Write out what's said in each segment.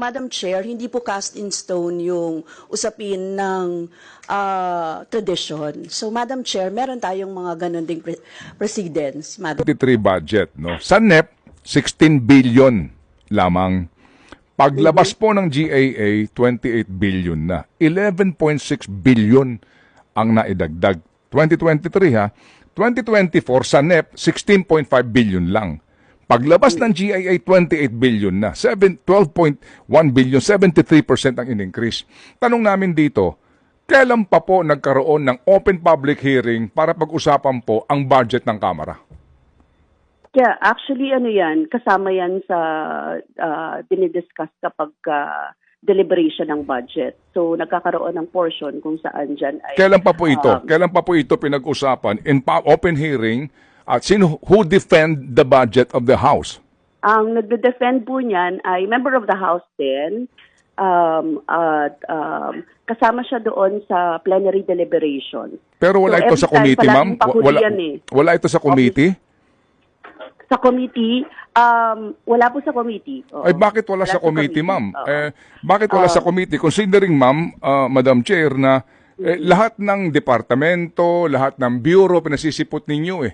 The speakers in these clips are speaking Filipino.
Madam Chair, hindi po cast in stone yung usapin ng tradition. So, Madam Chair, meron tayong mga ganun ding precedents, Madam. 23 budget, no? Sa NEP, 16 billion lamang. Paglabas po ng GAA, 28 billion na. 11.6 billion ang naidagdag. 2023 ha. 2024 sa NEP, 16.5 billion lang. Paglabas ng GIA, 28 billion na. 12.1 billion, 73% ang in-increase. Tanong namin dito, kailan pa po nagkaroon ng open public hearing para pag-usapan po ang budget ng Kamara? Yeah, actually yan, kasama yan sa dinidiscuss kapag deliberation ng budget. So nagkakaroon ng portion kung saan dyan ay... Kailan pa po ito? Kailan pa po ito pinag-usapan in open hearing? At who defend the budget of the House? Ang nagde-defend po niyan ay member of the House din. Kasama siya doon sa plenary deliberation. Pero wala So, ito sa every time, committee, ma'am? palaging pahuli yan eh. Wala ito sa committee? Sa committee, wala po sa committee. Oo. Ay bakit wala sa committee, ma'am? Oo. Bakit wala sa committee? Considering, ma'am, Madam Chair, na lahat ng departamento, lahat ng bureau, pinasisipot ninyo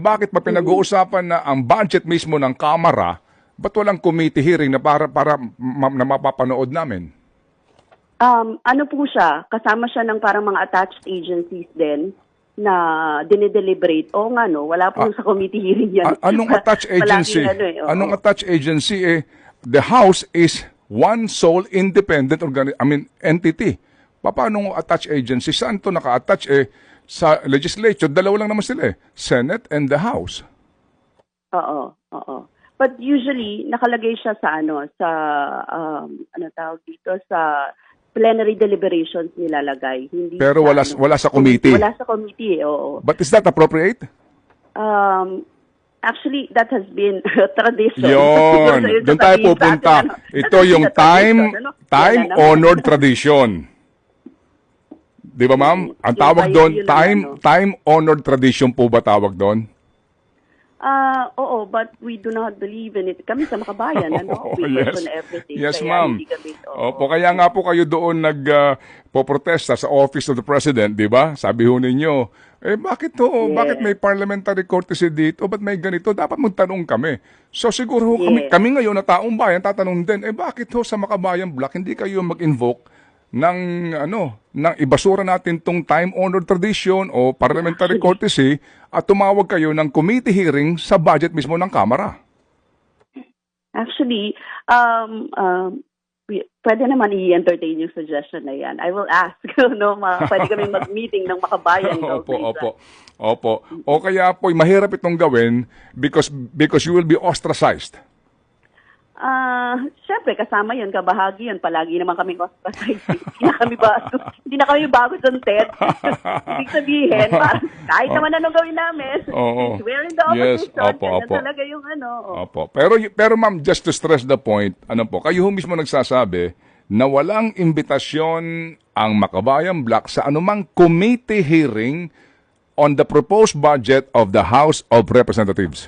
bakit pa pinag-uusapan na ang budget mismo ng Kamara, ba't walang committee hearing na para na mapapanood namin? Ano po siya, kasama siya ng parang mga attached agencies din na dinideliberate. O nga no, wala po sa committee hearing yan. Anong attached agency? Palaging Anong attached agency? The House is one sole independent entity. Paano attached agency? Saan to naka-attach? Sa legislature, dalawa lang naman sila Senate and the House. Oo. But usually, nakalagay siya sa tawag dito, sa plenary deliberations nilalagay. Hindi pero wala sa committee. Wala sa committee, oo. But is that appropriate? Actually, that has been tradition. Yun. Doon tayo pupunta. Ito yung time-honored tradition. Di ba, ma'am? Ang tawag doon, time-honored tradition po ba tawag doon? Oo, but we do not believe in it. Kami sa Makabayan, we question everything. Yes, kaya ma'am. Opo, kaya nga po kayo doon nagpoprotesta sa Office of the President, di ba? Sabi ho ninyo, bakit to? Yeah. Bakit may parliamentary courtesy dito? Ba't may ganito? Dapat magtanong kami. So siguro kami ngayon na taong bayan, tatanong din, bakit ho sa Makabayan Block hindi kayo mag-invoke ng ibasura natin tong time-honored tradition o parliamentary courtesy at tumawag kayo ng committee hearing sa budget mismo ng Kamara? Actually, pwede naman i-entertain yung suggestion na yan. I will ask, pwede kami mag-meeting ng Makabayan. Opo. O kaya po, mahirap itong gawin because you will be ostracized. Siyempre, kasama yun, kabahagi yun. Palagi naman kami ostracized. Hindi na kami bago doon, Ted. Ibig sabihin, kahit naman anong gawin namin, we're in the opposition. Yes, talaga yung Opo. Pero ma'am, just to stress the point, kayo mismo nagsasabi na walang imbitasyon ang Makabayan Block sa anumang committee hearing on the proposed budget of the House of Representatives.